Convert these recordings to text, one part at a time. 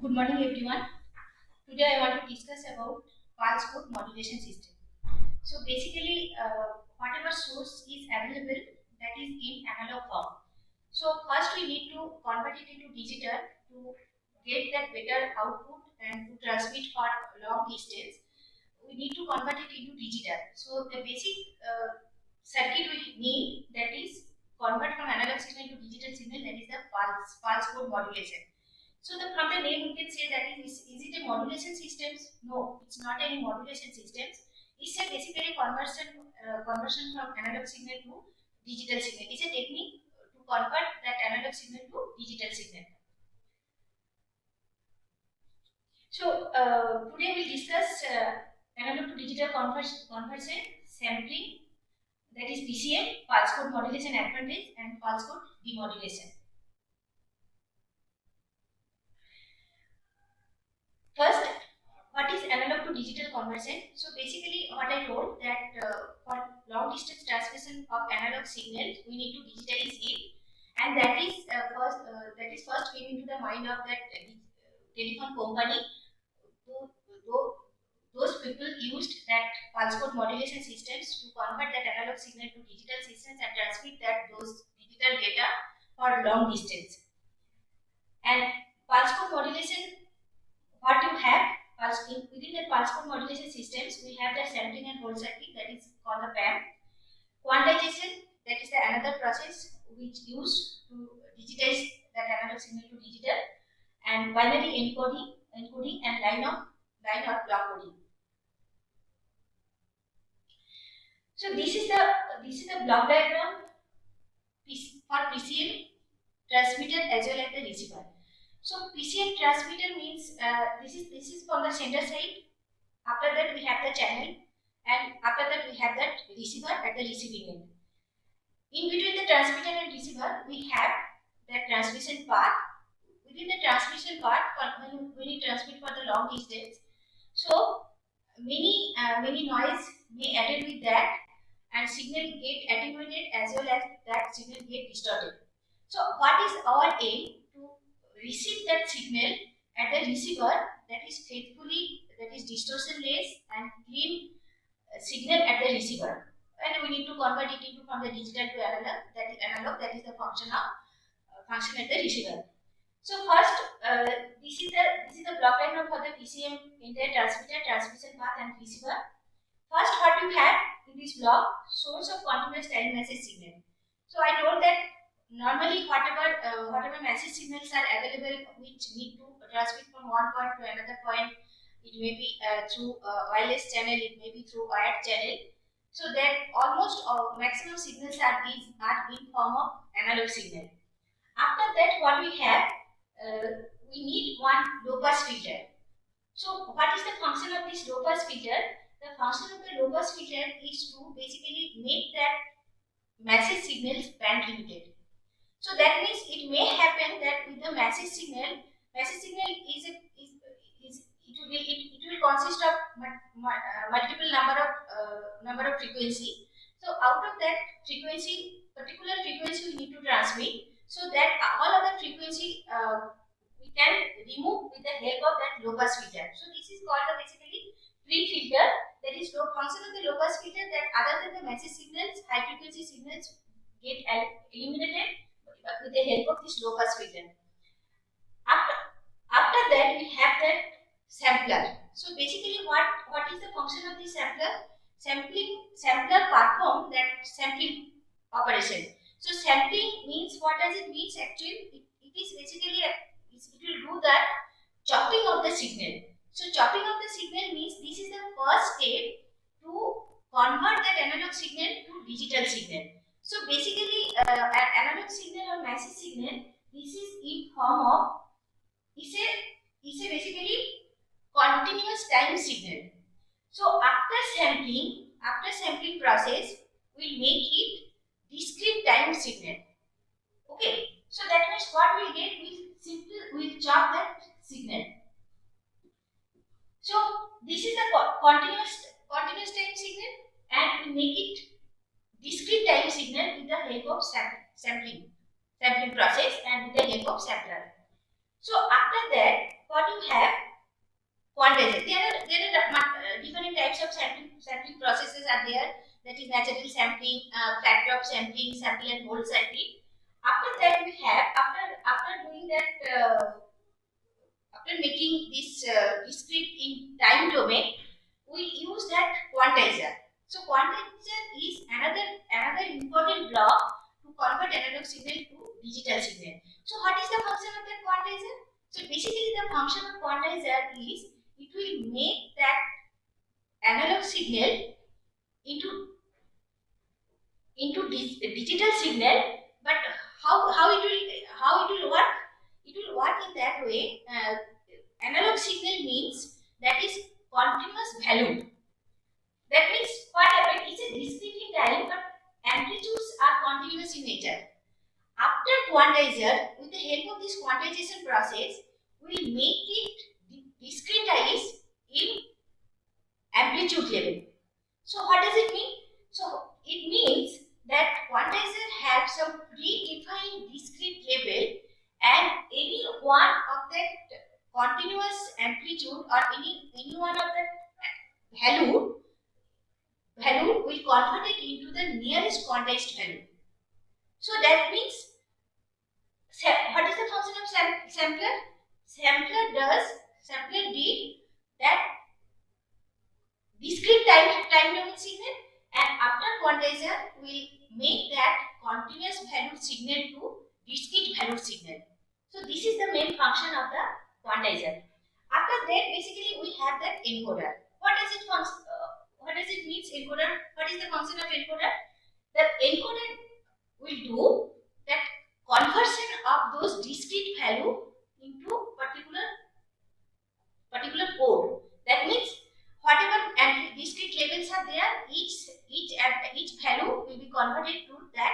Good morning everyone. Today I want to discuss about pulse code modulation system. So basically whatever source is available that is in analog form. So first we need to convert it into digital to get that better output and to transmit for long distance. We need to convert it into digital. So the basic circuit we need that is convert from analog signal to digital signal, that is the pulse code modulation. So from the name we can say that is it a modulation systems? No, it's not any modulation systems. It's a basically conversion from analog signal to digital signal. It's a technique to convert that analog signal to digital signal. So today we'll discuss analog to digital conversion, sampling, that is PCM, pulse code modulation advantage, and pulse code demodulation. First, what is analog to digital conversion? So basically what I told that for long distance transmission of analog signals we need to digitalize it, and that is first came into the mind of that telephone company. Tho- tho- those people used that pulse code modulation systems to convert that analog signal to digital systems and transmit those digital data for long distance. And pulse code modulation, what you have within the pulse code modulation systems, we have the sampling and hold circuit, that is called the PAM. Quantization, that is the another process which used to digitize that analog signal to digital, and binary encoding and line or block coding. So this is the block diagram for PCM transmitter as well as the receiver. So PCM transmitter means this is from the sender side. After that we have the channel, and after that we have that receiver at the receiving end. In between the transmitter and receiver we have the transmission path. Within the transmission path, when you transmit for the long distance, so many noise may added with that, and signal get attenuated as well as that signal get distorted. So what is our aim? To receive that signal at the receiver, that is faithfully, that is distortionless and clean signal at the receiver, and we need to convert it into from the digital to analog, that is the function at the receiver. So first, this is the block diagram for the PCM entire transmitter, transmission path, and receiver. First, what you have in this block, source of continuous time message signal. So I told that normally whatever message signals are available which need to transmit from one point to another point, it may be through wireless channel, it may be through wired channel. So that almost maximum signals are in form of analog signal. After that, what we have, we need one low pass filter. So what is the function of this low pass filter? The function of the low pass filter is to basically make that message signals band limited. So that means it may happen that with the message signal it will consist of multiple number of frequency. So out of that particular frequency we need to transmit, so that all other frequency we can remove with the help of that low pass filter. So this is called the basically pre-filter, that is low function of the low pass filter, that other than the message signals, high frequency signals get eliminated with the help of this low pass filter. After, after that we have the sampler. So basically what is the function of the sampler? Sampler perform that sampling operation. So sampling means, what does it mean actually? It is basically it will do that chopping of the signal. So chopping of the signal means this is the first step to convert that analog signal to digital signal. So basically an analog signal or message signal, this is in form of is a basically continuous time signal. So after sampling process, we'll make it discrete time signal. Okay. So that means what we'll get, we'll chop that signal. So this is the continuous time signal, and we make it discrete time signal with the help of sampling process and with the help of sampler. So after that, what you have? Quantizer. There are different types of sampling processes are there. That is natural sampling, flat top sampling, sample and hold sampling. After that, we have after doing that, after making this discrete in time domain, we use that quantizer. So quantizer is another important block to convert analog signal to digital signal. So what is the function of that quantizer? So basically the function of quantizer is it will make that analog signal into this digital signal. But how it will work? It will work in that way. Analog signal means that is continuous value. That means what happened is a discrete in time, but amplitudes are continuous in nature. After quantizer, with the help of this quantization process, we make it discretize in amplitude level. So what does it mean? So it means that quantizer have some predefined discrete level, and any one of that continuous amplitude or any one of that value will convert it into the nearest quantized value. So that means what is the function of sampler? Sampler did that discrete time domain signal, and after quantizer will make that continuous valued signal to discrete valued signal. So this is the main function of the quantizer. After that, basically we have that encoder. What does it mean encoder? What is the function of encoder? The encoder will do that conversion of those discrete value into particular code. That means whatever and discrete levels are there, each value will be converted to that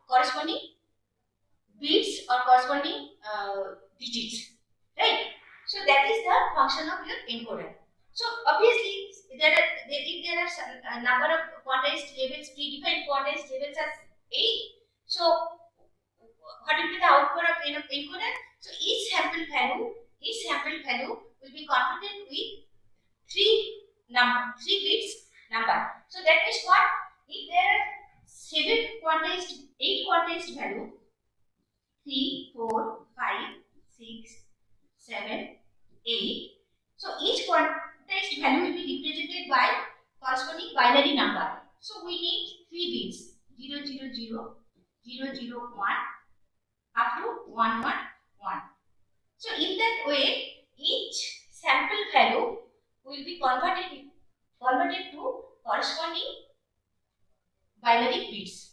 corresponding bits or corresponding digits, right? So that is the function of your encoder. So obviously if there are some number of quantized labels, predefined quantized labels are 8. So what will be the output of encoder? So each sample value will be converted with 3 bits number. So that means what? If there are 8 quantized value, 3, 4, 5, 6, 7, 8. So each quantized value will be represented by corresponding binary number. So we need 3 bits, 0, 0, 0, 0, 0, 1 up to 1, 1, 1. So in that way, each sample value will be converted to corresponding binary bits.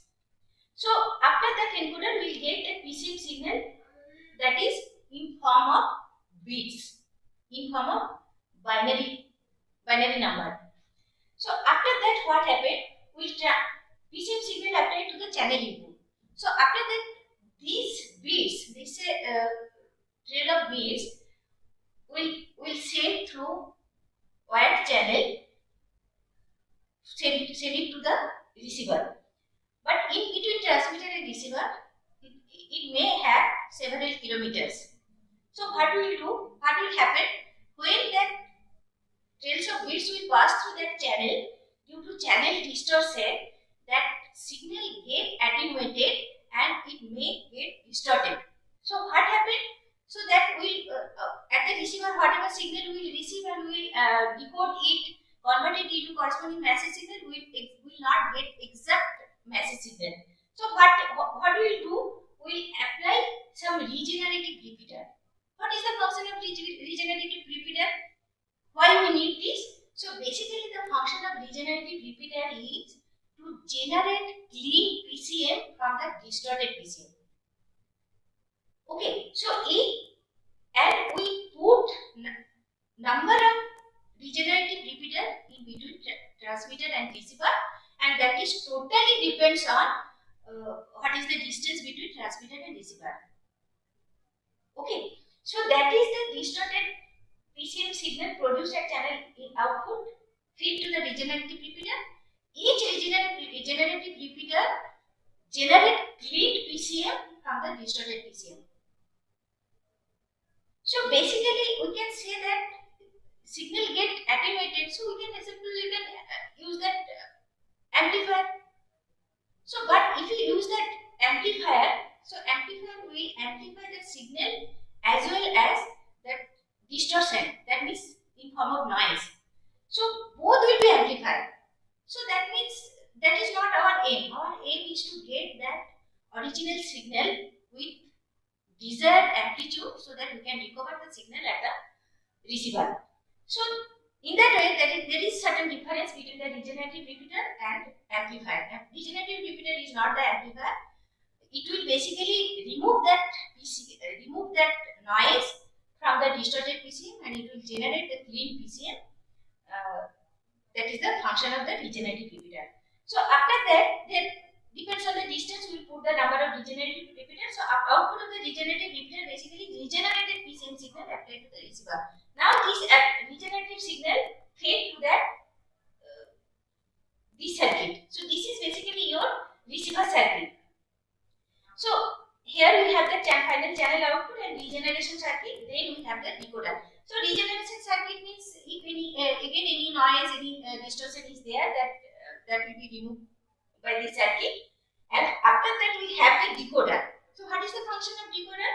So after that encoder, we will get a PCM signal that is in form of bits, in form of binary number. So after that, what happened? PCM signal applied to the channel input. So after that, these bits, this trail of bits will send through wired channel, send it to the receiver. But in between transmitter and receiver, it may have several kilometers. So what will do? What will happen when that trails of bits will pass through that channel? Due to channel distortion, that signal get attenuated and it may get distorted. So what happened? So that will at the receiver, whatever signal we will receive and we will decode it, convert it into corresponding message signal, we will not get exact message signal. So what we will do? We will apply some regenerative repeater. What is the function of regenerative repeater? Why we need this? So basically the function of regenerative repeater is to generate clean PCM from the distorted PCM. Okay, so and we put number of regenerative repeater in between transmitter and receiver, and that is totally depends on what is the distance between transmitter and receiver. Okay, so that is the distorted PCM signal produced at channel in output feed to the regenerative repeater. Each regenerative repeater generate clean PCM from the distorted PCM. So basically we can say that signal get attenuated, so we can simply use that amplifier. So but if we use that amplifier, so amplifier will amplify the signal as well as that distortion, that means in form of noise. So both will be amplified. So that means that is not our aim. Our aim is to get that original signal with desired amplitude so that we can recover the signal at the receiver. So in that way, there is certain difference between the regenerative repeater and amplifier. And regenerative repeater is not the amplifier. It will basically remove that noise from the distorted PCM and it will generate the clean PCM. That is the function of the regenerative repeater. So after that, there depends on the distance, we will put the number of regenerative repeaters. So output of the regenerative repeater basically regenerated PCM signal applied to the receiver. Now this regenerative signal fed to that this circuit. So this is basically your receiver circuit. So here we have the final channel output and regeneration circuit. Then we have the decoder. So regeneration circuit means if any again any noise, any distortion is there, that will be removed by the circuit. And after that we have the decoder. So what is the function of decoder?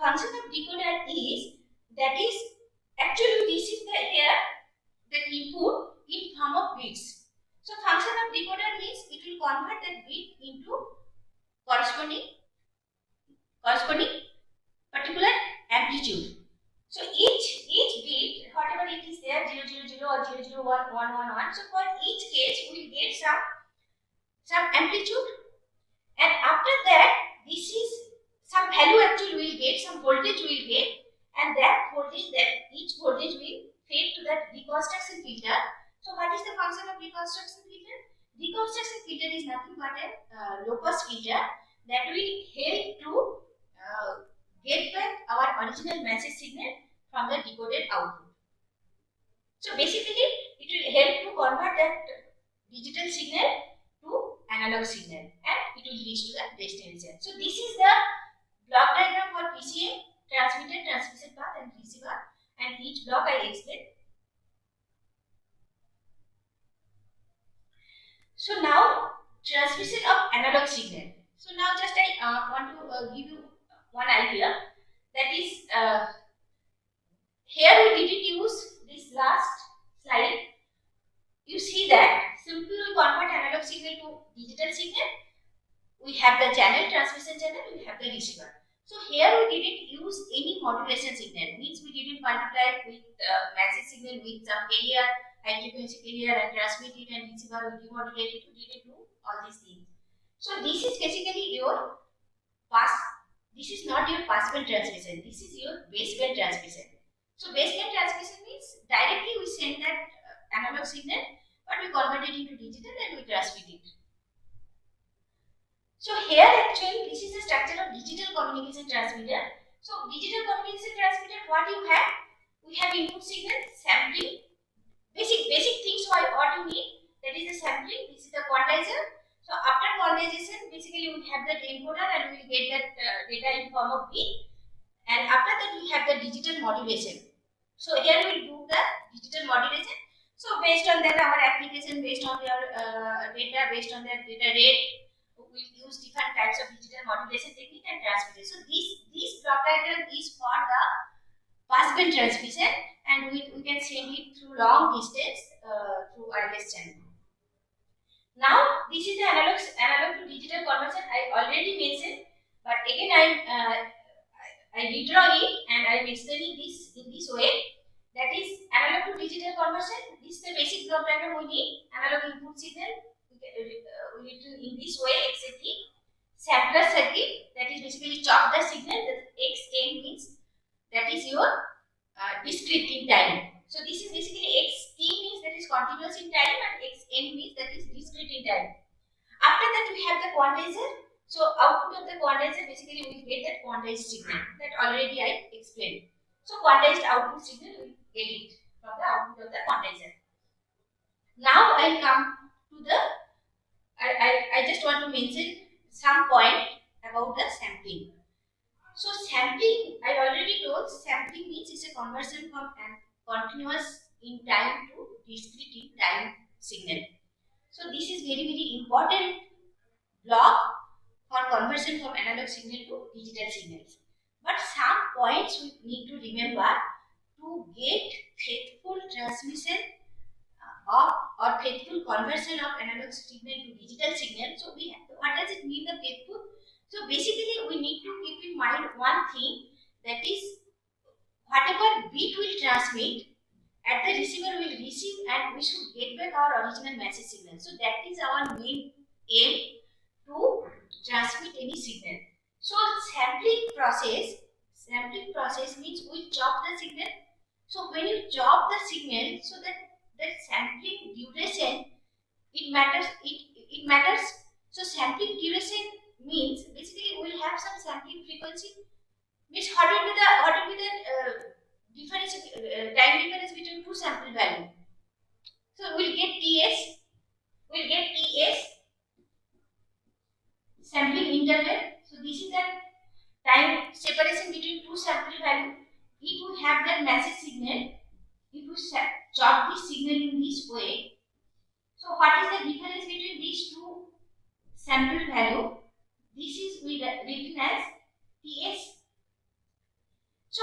Function of decoder is that is actually this is the here the input in form of bits. So function of decoder means it will convert that bit into corresponding particular amplitude. So each bit, whatever it is there, 0, 0, 0 or 0, 0, 1, 1, 1, 1. So for each case, we will get some amplitude, and after that, this is some value actually we will get, some voltage we will get, and that voltage, that each voltage will fed to that reconstruction filter. So what is the function of reconstruction filter? Reconstruction filter is nothing but a low pass filter that will help to get back our original message signal from the decoded output. So basically, it will help to convert that digital signal to analog signal and it will reach to the destination. So this is the block diagram for PCM, transmitter, transmission path and receiver, and each block I explained. So now transmission of analog signal. So now just I want to give you one idea, that is here we didn't use this last slide. You see that simply we convert analog signal to digital signal. We have the channel, transmission channel, we have the receiver. So here we didn't use any modulation signal, means we didn't multiply with message signal with some carrier, high frequency carrier and transmit it and receiver will demodulate it. We didn't do all these things. So this is basically your this is not your passband transmission, this is your baseband transmission. So baseband transmission means directly we send that analog signal, but we convert it into digital and we transmit it. So here actually this is the structure of digital communication transmitter. So digital communication transmitter, what you have? We have input signal, sampling, basic things what you need. That is the sampling. This is the quantizer. So after quantization, basically we have that encoder and we will get that data in form of bit. And after that we have the digital modulation. So here we will do the digital modulation. So based on that our application, based on your data, based on that data rate, we will use different types of digital modulation technique and transmission. So this block diagram is for the passband transmission and we can send it through long distance through wireless channel. Now this is the analog to digital conversion I already mentioned, but again I redraw it and I am explaining this in this way. That is analog to digital conversion. This is the basic block diagram we need. Analog input signal we need to in this way XAT. Sampler circuit, that is basically chop the signal. The XN means that is your discrete in time. So this is basically XT means that is continuous in time and XN means that is discrete in time. After that we have the quantizer. So output of the quantizer basically we get that quantized signal that already I explained. So quantized output signal we get it from the output of the quantizer. Now I come to the I just want to mention some point about the sampling. So sampling, I already told, sampling means it's a conversion from an continuous in time to discrete in time signal. So this is very important block for conversion from analog signal to digital signals. But some points we need to remember to get faithful transmission of or faithful conversion of analog signal to digital signal. So we have, what does it mean, the faithful? So basically we need to keep in mind one thing, that is whatever bit will transmit at the receiver will receive, and we should get back our original message signal. So that is our main aim to transmit any signal. So sampling process means we chop the signal. So when you chop the signal, so that sampling duration, it matters. So sampling duration means basically we will have some sampling frequency. Means what will be the difference time difference between two sample value. So we'll get TS sampling interval. So this is the time separation between two sample value. If we have the message signal, if we chop this signal in this way, so what is the difference between these two sample value? This is written as TS. So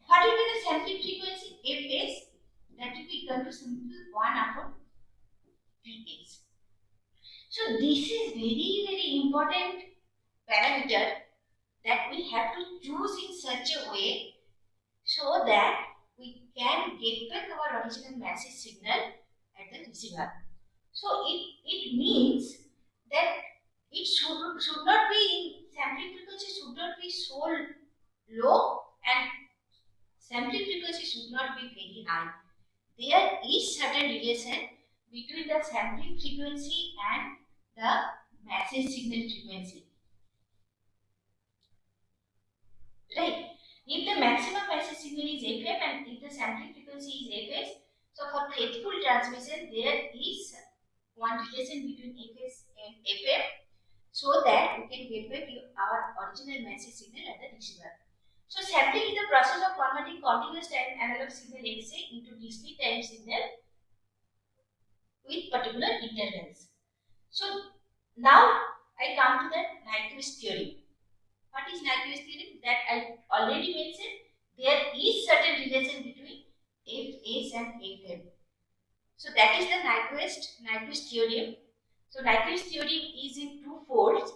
what will be the sampling frequency? Fs, that will be equal to simple 1 upon Ps. So this is very important parameter that we have to choose in such a way so that we can get back our original message signal at the receiver. So it means that it should not be in sampling frequency should not be so low and sampling frequency should not be very high. There is certain relation between the sampling frequency and the message signal frequency. Right? If the maximum message signal is FM and if the sampling frequency is Fs, so for faithful transmission there is one relation between Fs and FM, so that we can get back our original message signal at the receiver. So sampling is the process of converting continuous time analog signal Xa into discrete time signal with particular intervals. So now I come to the Nyquist theorem. What is Nyquist theorem? That I already mentioned. There is certain relation between Fs and Fm. So that is the Nyquist theorem. So Nyquist theorem is in two folds.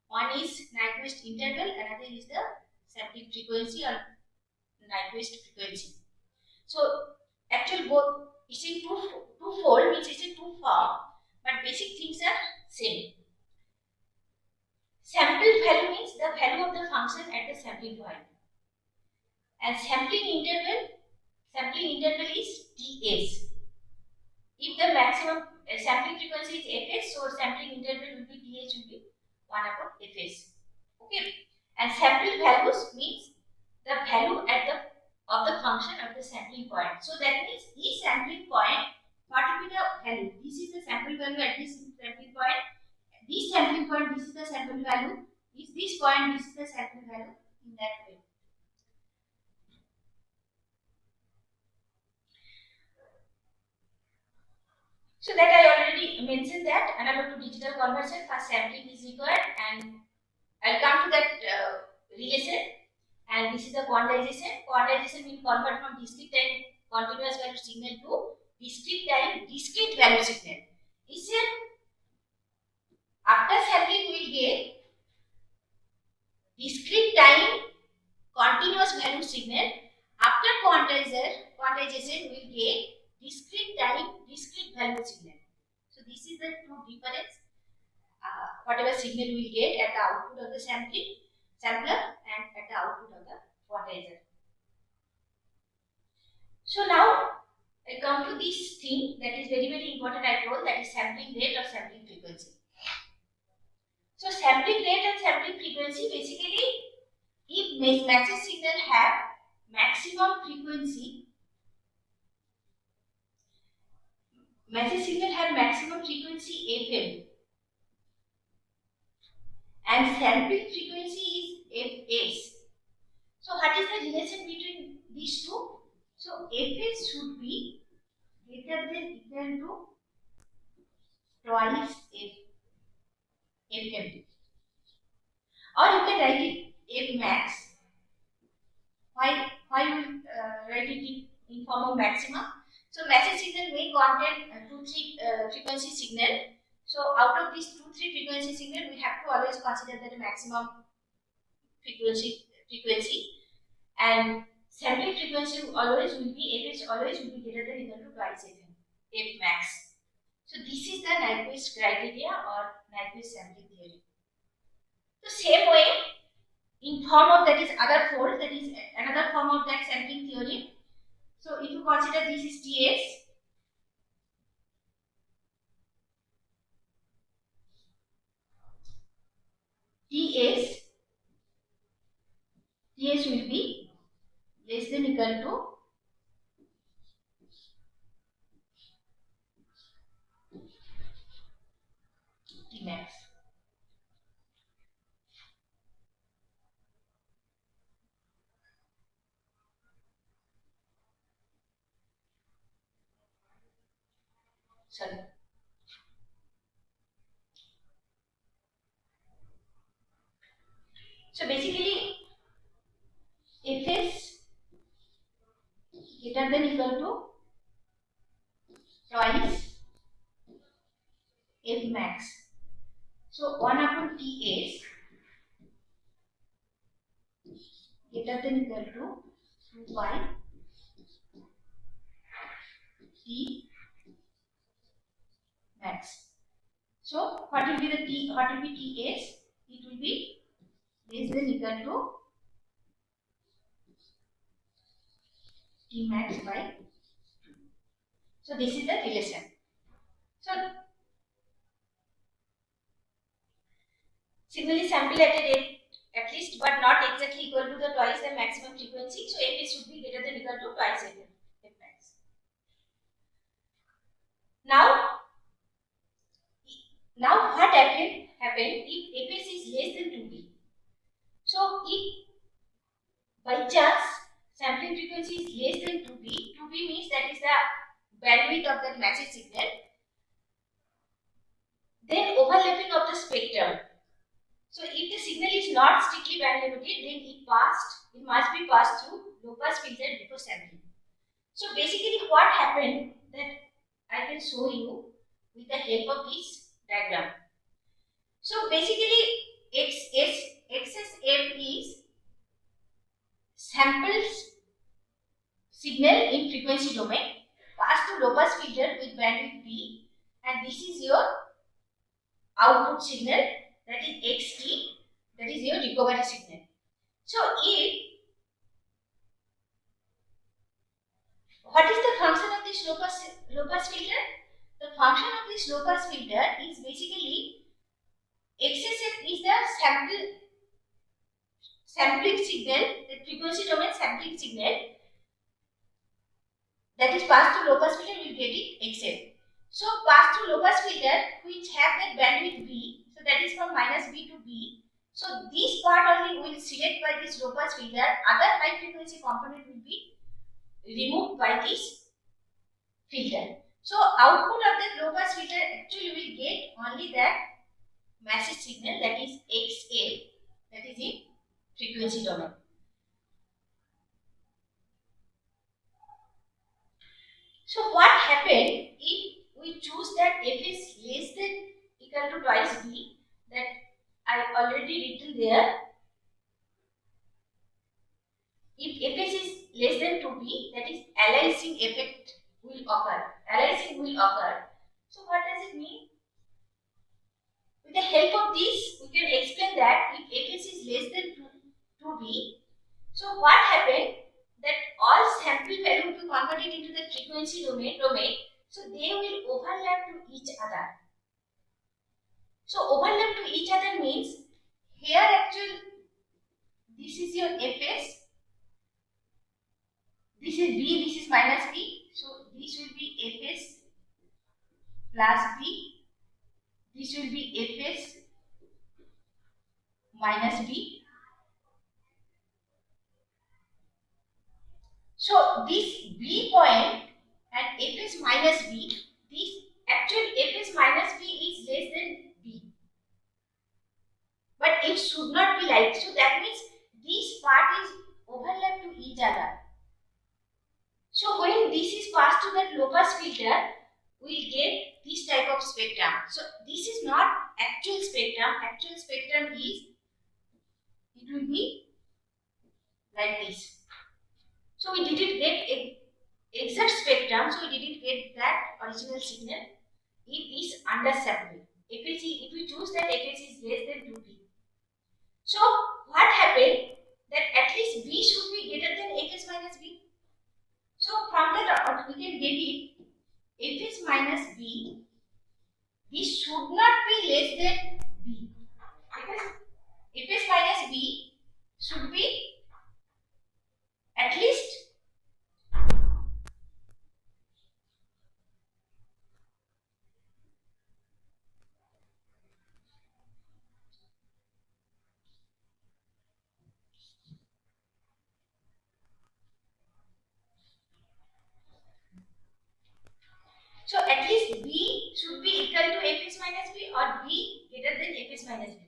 One is Nyquist interval, another is the sampling frequency or Nyquist frequency. So actually both it's in two-fold, means it's in two form, but basic things are same. Sample value means the value of the function at the sampling point, and sampling interval is Ts. If the maximum sampling frequency is Fs, so sampling interval will be Th will be 1 upon Fs. Okay, and sample values means the value at the of the function at the sampling point. So that means each sampling point, what will be the value? This is the sample value at this sampling point. This sampling point, this is the sample value. Is this point, this is the sample value, in that way. So that I already mentioned that analog to digital conversion, first sampling is required, and I'll come to that relation. And this is the quantization. Quantization means convert from discrete time continuous value signal to discrete time discrete value signal. Is it after sampling we will get discrete time continuous value signal. After quantization we will get discrete time discrete value signal. So this is the two difference. Whatever signal we will get at the output of the sampler and at the output of the quantizer. So now I come to this thing that is very important. I told, that is sampling rate or sampling frequency. So sampling rate and sampling frequency, basically if message signal have maximum frequency, FM, and sampling frequency is Fs. So what is the relation between these two? So Fs should be greater than equal to twice Fm, or you can write it F max. Why we write it in form of maxima? So message signal may contain 2-3 frequency signal. So out of these 2-3 frequency signal, we have to always consider that the maximum frequency, and sampling frequency always will be Fh always will be greater than equal to twice Fm, F max. So this is the Nyquist criteria or Nyquist sampling theory. The same way, in form of that is other fold, that is another form of that sampling theory. So if you consider this is Ts, Ts will be less than equal to T max. Sorry. So basically, Fs greater than equal to twice F max. So 1 upon Ts greater than equal to 2 pi T max. So what will be the T? What will be Ts? It will be less than equal to T max by 2. So this is the relation. So signal is sampled at least but not exactly equal to the twice the maximum frequency. So F should be greater than equal to twice F max. Now what happened if Fs is less than 2b? So if by chance sampling frequency is less than 2b means that is the bandwidth of that message signal, then overlapping of the spectrum. So if the signal is not strictly band limited, then it must be passed through low pass filter before sampling. So basically what happened that I can show you with the help of this diagram. So basically XSF is samples signal in frequency domain passed to low pass filter with bandwidth B, and this is your output signal, that is XT, that is your recovery signal. So what is the function of this low pass filter? The function of this low pass filter is basically XSF is the sampling signal, the frequency domain sampling signal that is passed to low pass filter, will get it XF. So passed to low pass filter which have that bandwidth B, so that is from minus B to B. So this part only will select by this low pass filter, other high frequency component will be removed by this filter. So output of the low pass filter actually will get only that message signal, that is XL, that is in frequency domain. So what happened if we choose that F is less than equal to twice B, that I already written there. If Fs is less than 2b, that is aliasing effect will occur. Aliasing will occur. So what does it mean? With the help of this, we can explain that if Fs is less than 2b, so what happened that all sample value will be converted into the frequency domain, so they will overlap to each other. So overlap to each other means here actually this is your Fs, this is B, this is minus B, so this will be Fs plus B, this will be Fs minus B. So this B point and Fs minus B, this actual Fs minus B is less than B. But it should not be like, so that means this part is overlap to each other. So when this is passed to that low pass filter, we'll get this type of spectrum. So this is not actual spectrum. Actual spectrum is, it will be like this. So we didn't get exact spectrum, so we didn't get that original signal. It is undersampled. If we choose that Fs is less than 2p. So what happened, that at least B should be greater than Fs minus B. So from that we can get it, Fs minus B, this should not be less than B. Because Fs minus B should be at least B should be equal to Fs minus B or B greater than Fs minus B.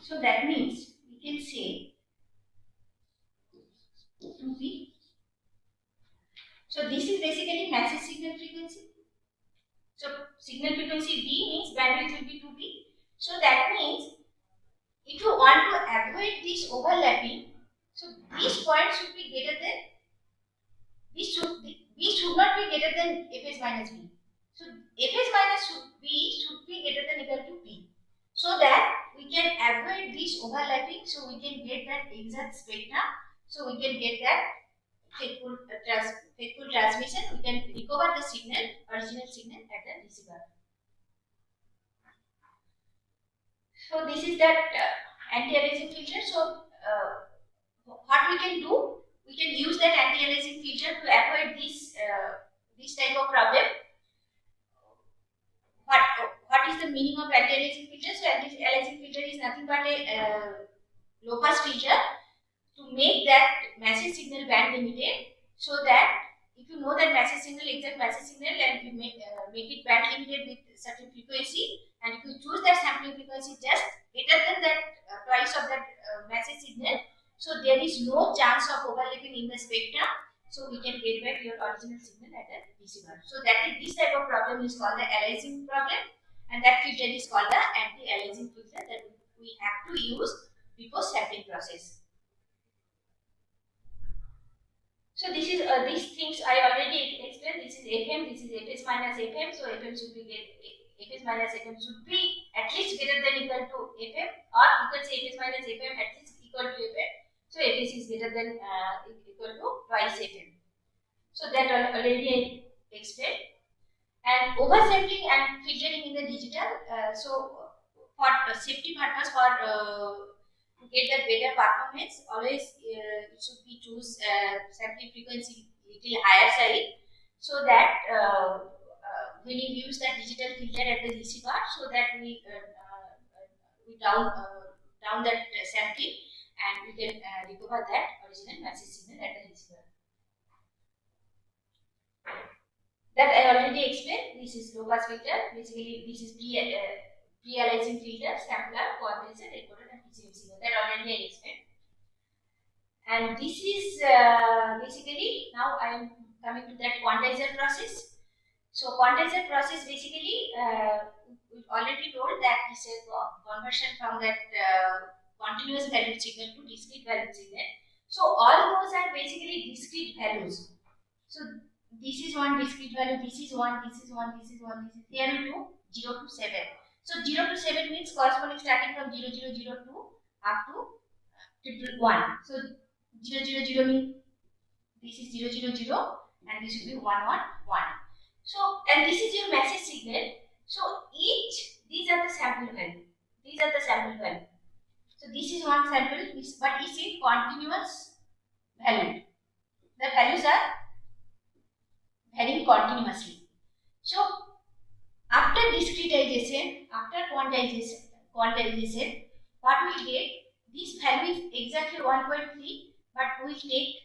So that means we can say 2p. So this is basically massive signal frequency. So signal frequency B means bandwidth will be 2p. So that means if you want to avoid this overlapping, so this point should be greater than, B should not be greater than Fs minus B. So Fs minus B should be greater than equal to P. So that we can avoid this overlapping, so we can get that exact spectrum. So we can get that faithful transmission. We can recover the signal, original signal at the receiver. So this is that anti-aliasing filter. So what we can do, we can use that anti-aliasing filter to avoid this type of problem. What is the meaning of anti-aliasing filter? So anti-aliasing filter is nothing but a low pass filter to make that massive signal band limited, so that if you know that massive signal, exact massive signal, and you make it band limited with certain frequency, and if you choose that sampling frequency just greater than that twice of that massive signal, so there is no chance of overlapping in the spectrum, so we can get back your original signal at the receiver. So that is, this type of problem is called the aliasing problem, and that filter is called the anti-aliasing filter that we have to use before sampling process. So this is these things I already explained. This is FM, this is Fs minus FM. So FM should be Fs minus FM should be at least greater than equal to FM, or you can say Fs minus FM at least equal to FM. So Fs is greater than equal to twice FM. So that already I explained. And oversampling and filtering in the digital. So for safety purpose, for to get that better performance, always it should be choose sampling frequency little higher side, so that when you use that digital filter at the receiver, so that we down that sampling, and we can recover that original massive signal at the receiver. That I already explained. This is low pass filter. Basically, this is pre-aliasing filter, sampler, quantizer, encoder, and PCM signal. That already I explained. And this is basically, now I am coming to that quantizer process. So quantizer process basically, we already told that this is a conversion from that continuous valued signal to discrete valued signal. So all those are basically discrete values. So this is one discrete value, this is one, this is one, this is one, this is there will do 0 to 7. So 0 to 7 means corresponding starting from 0, 0, 0 to up to 1. So 0, 0, 0 means this is 0, 0, 0 and this will be 1, 1, 1. So, and this is your message signal. So these are the sample value. These are the sample value. So this is one sample, but it's in continuous value. The values are varying continuously. So after discretization, after quantization, what we get? This value is exactly 1.3, but we take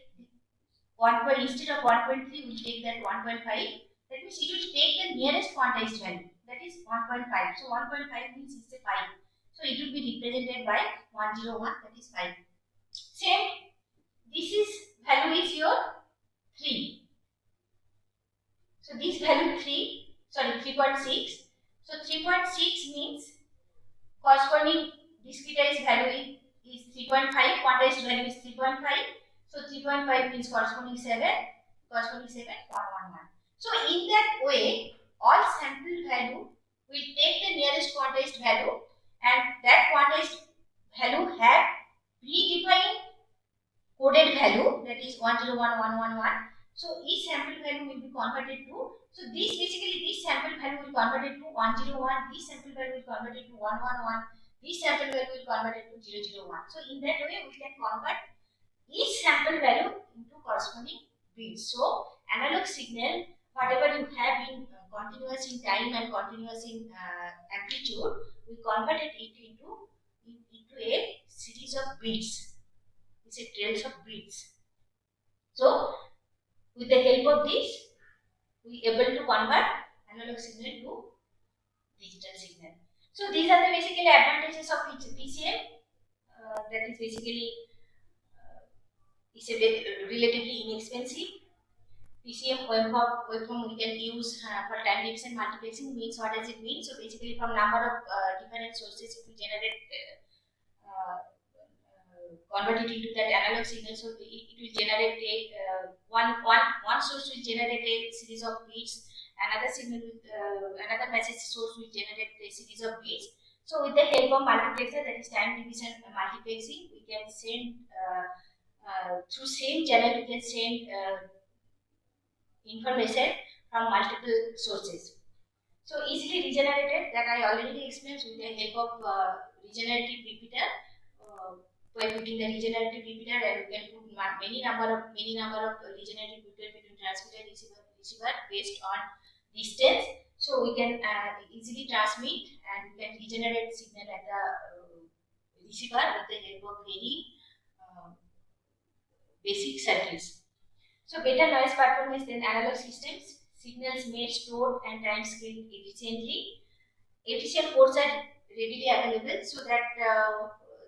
1 point instead of 1.3, we take that 1.5. That means it will take the nearest quantized value, that is 1.5. So 1.5 means it's a 5. So it will be represented by 101, that is 5. Same, this is value is your 3. So this value 3, sorry 3.6. So 3.6 means corresponding discretized value is 3.5, quantized value is 3.5. So 3.5 means corresponding 7, corresponding 7 111. So in that way, all sample value will take the nearest quantized value, and that quantized value have predefined coded value, that is 101111. So each sample value will be converted to, so this basically this sample value will converted to 101, this sample value will converted to 111, this sample value will converted to 001. So in that way we can convert each sample value into corresponding bits. So analog signal, whatever you have in continuous in time and continuous in amplitude, we converted it into a series of bits. It's a trails of bits. So with the help of this, we able to convert analog signal to digital signal. So these are the basically advantages of PCM. That is basically it's a relatively inexpensive. PCM waveform we can use for time division multiplexing. Means what does it mean? So basically from number of different sources, if we generate convert it into that analog signal, so it will generate a one source will generate a series of bits, another signal with another message source will generate a series of bits. So with the help of multiplexer, that is time division multiplexing, we can send through same channel we can send information from multiple sources. So easily regenerated, that I already explained, with the help of regenerative repeater. By putting the regenerative repeater, and we can put many number of regenerative repeater between transmitter and receiver based on distance. So we can easily transmit and we can regenerate signal at the receiver with the help of very basic circuits. So better noise performance than analog systems. Signals made, stored and time scaled efficiently. Efficient ports are readily available, so that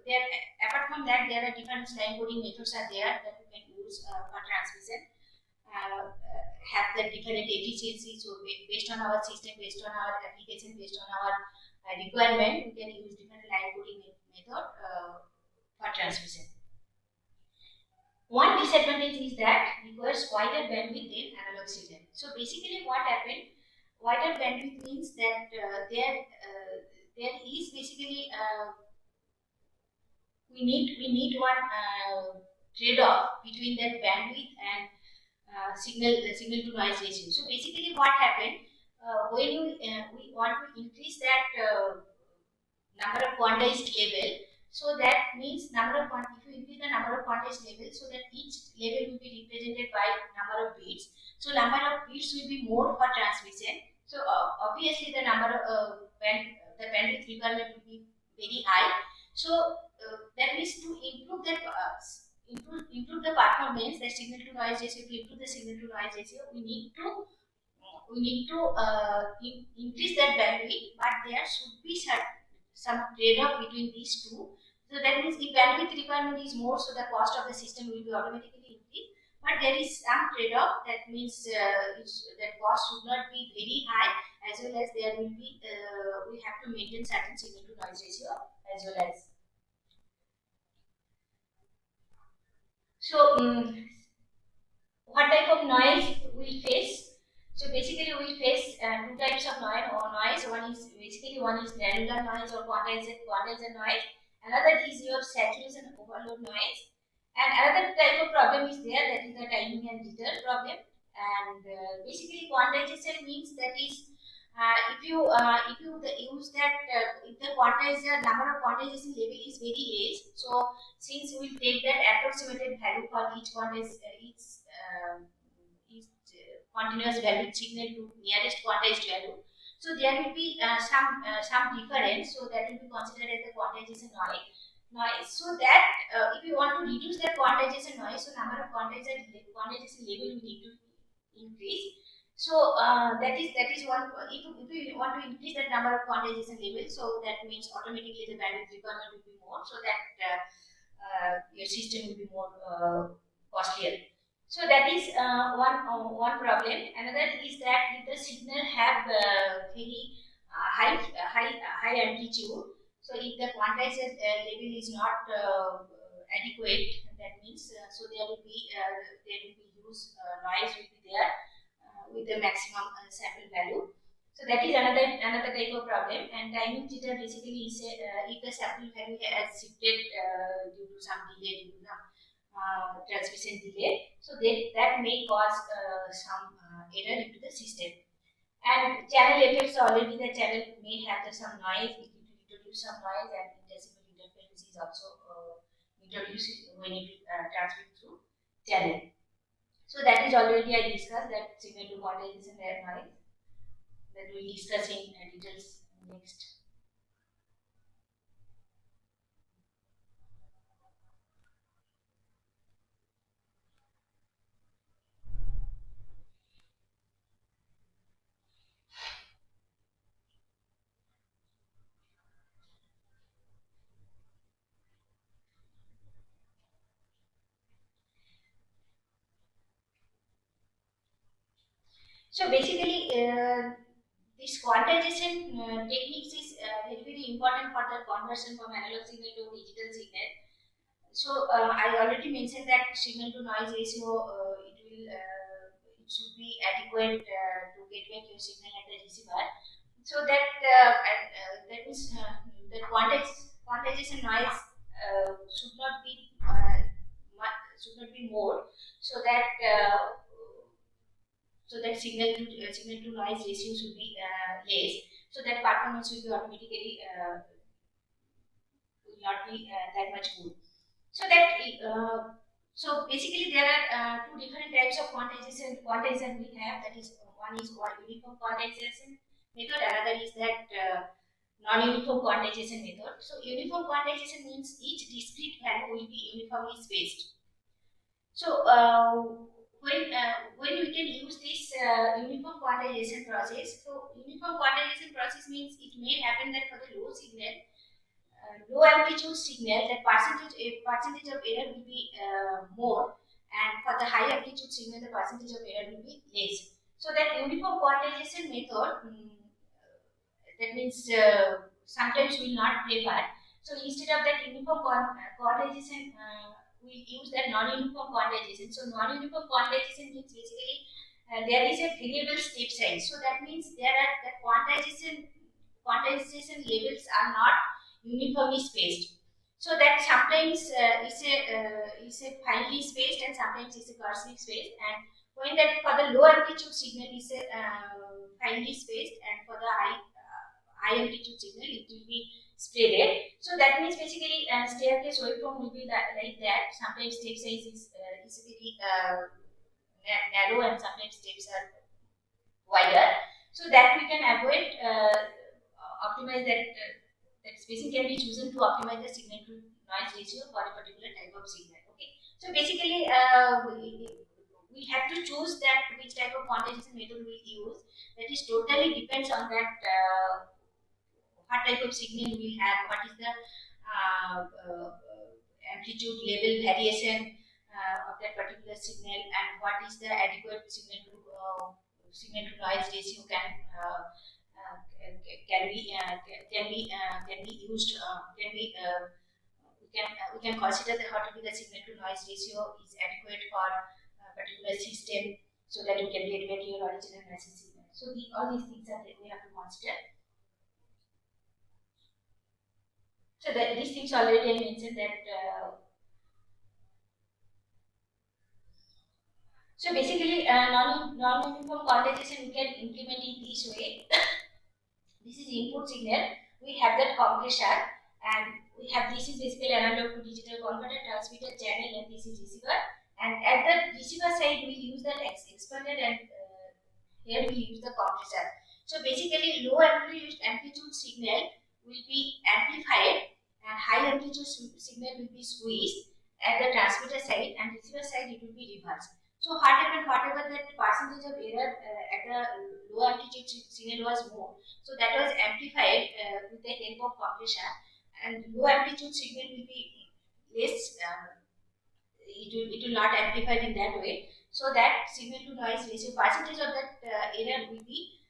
there, apart from that, there are different line coding methods are there that we can use for transmission. Have the different efficiency. So based on our system, based on our application, based on our requirement, we can use different line coding method for transmission. One disadvantage is that requires wider bandwidth than analog signal. So basically, what happened? Wider bandwidth means that there is basically we need one trade-off between that bandwidth and signal to noise ratio. So basically, what happened when we want to increase that number of quantized level, so that means number of if you increase the number of quantized level, so that each level will be represented by number of bits. So number of bits will be more for transmission. So obviously the number of the bandwidth requirement will be very high. So that means to improve that improve the performance, the signal to noise ratio, to improve the signal to noise ratio, we need to increase that bandwidth, but there should be some trade-off between these two. So that means if bandwidth requirement is more, so the cost of the system will be automatically increased. But there is some trade-off, that means that cost should not be very high, as well as there will be we have to maintain certain signal to noise ratio as well as. So what type of noise we face? So basically we face two types of noise. One is granular noise or quantizer noise. Another is your saturation overload noise. And another type of problem is there, that is the timing and jitter problem. And basically quantization means that is if you use that if the quantizer number of quantization level is very less, so since we will take that approximated value for each continuous value signal to nearest quantized value, so there will be some difference, so that will be considered as the quantization noise. So that if you want to reduce that quantization noise, so number of quantization level we need to increase. So that is one. If we want to increase that number of quantization level, so that means automatically the bandwidth requirement will be more, so that your system will be more costlier. So that is one problem. Another is that if the signal have very high amplitude, so if the quantizer level is not adequate, that means so there will be use noise will be there with the maximum sample value. So that is another type of problem. And timing jitter basically is if the sample value has shifted due to some delay, due to some transmission delay, so that may cause some error into the system. And channel effects, already the channel may have some noise, it will introduce some noise, and decibel interference is also introduced when it transmit through channel. So that is already I discussed that signal to quantization and noise, that we will discuss in details next. So basically, this quantization techniques is very important for the conversion from analog signal to digital signal. So I already mentioned that signal to noise ratio it should be adequate to get back your signal at the receiver. So that means the quantization noise should not be should not be more, so that signal to noise ratio should be less, so that performance will be automatically will not be that much good. So that so basically there are two different types of quantization we have. That is one is called uniform quantization method. Another is that non-uniform quantization method. So uniform quantization means each discrete value will be uniformly spaced. So when we can use this uniform quantization process, so uniform quantization process means it may happen that for the low amplitude signal, that percentage of error will be more, and for the high amplitude signal, the percentage of error will be less. So that uniform quantization method, that means sometimes will not prefer. So instead of that uniform quantization, we use that non-uniform quantization. So non-uniform quantization means basically there is a variable step size. So that means there are the quantization levels are not uniformly spaced. So that sometimes is a finely spaced, and sometimes is a coarsely spaced. And when that for the low amplitude signal is a finely spaced, and for the high amplitude signal it will be spreaded. So that means basically staircase waveform will be like that. Sometimes step size is very narrow, and sometimes steps are wider. So that we can avoid optimize that that spacing can be chosen to optimize the signal to noise ratio for a particular type of signal. Okay. So basically we have to choose that which type of quantization method we use. That is totally depends on that what type of signal we have, what is the amplitude level variation of that particular signal, and what is the adequate signal to noise ratio can be used we can consider that how to be the signal to noise ratio is adequate for a particular system, so that you can get back your original message signal. So all these things are that we have to consider. So these things already I mentioned that. So basically, non-uniform quantization we can implement in this way. This is input signal. We have that compressor, and we have this is basically analog to digital converter, transmitter, channel, and this is receiver. And at the receiver side, we use the expander, and here we use the compressor. So basically, low amplitude signal will be amplified, and high amplitude signal will be squeezed at the transmitter side, and receiver side it will be reversed. So whatever that percentage of error at the low amplitude signal was more, so that was amplified with the help of compressor, and low amplitude signal will be less. It will not amplify in that way. So that signal to noise ratio percentage of that error will be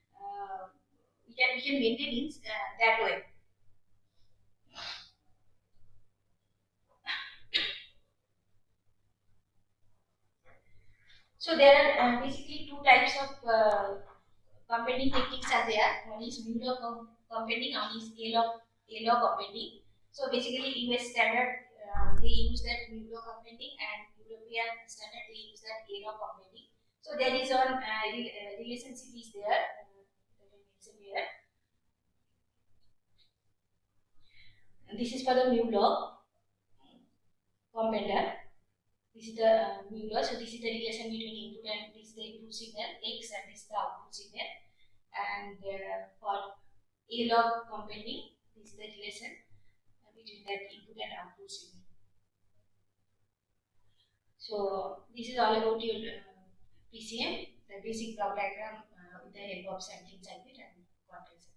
we can maintain in that way. So there are basically two types of compounding techniques are there. One is Mueller compounding, one is Taylor compounding. So basically, US standard they use that Mueller compounding, and European standard they use that Taylor compounding. So there is one relationship is there. That I mentioned here. And this is for the Mueller compounder. This is the Mueller. So this is the relation between input and this is the input signal X, and this is the output signal. And for A log compounding, this is the relation between that input and output signal. So this is all about your PCM, the basic block diagram with the help of sampling circuit and quantization.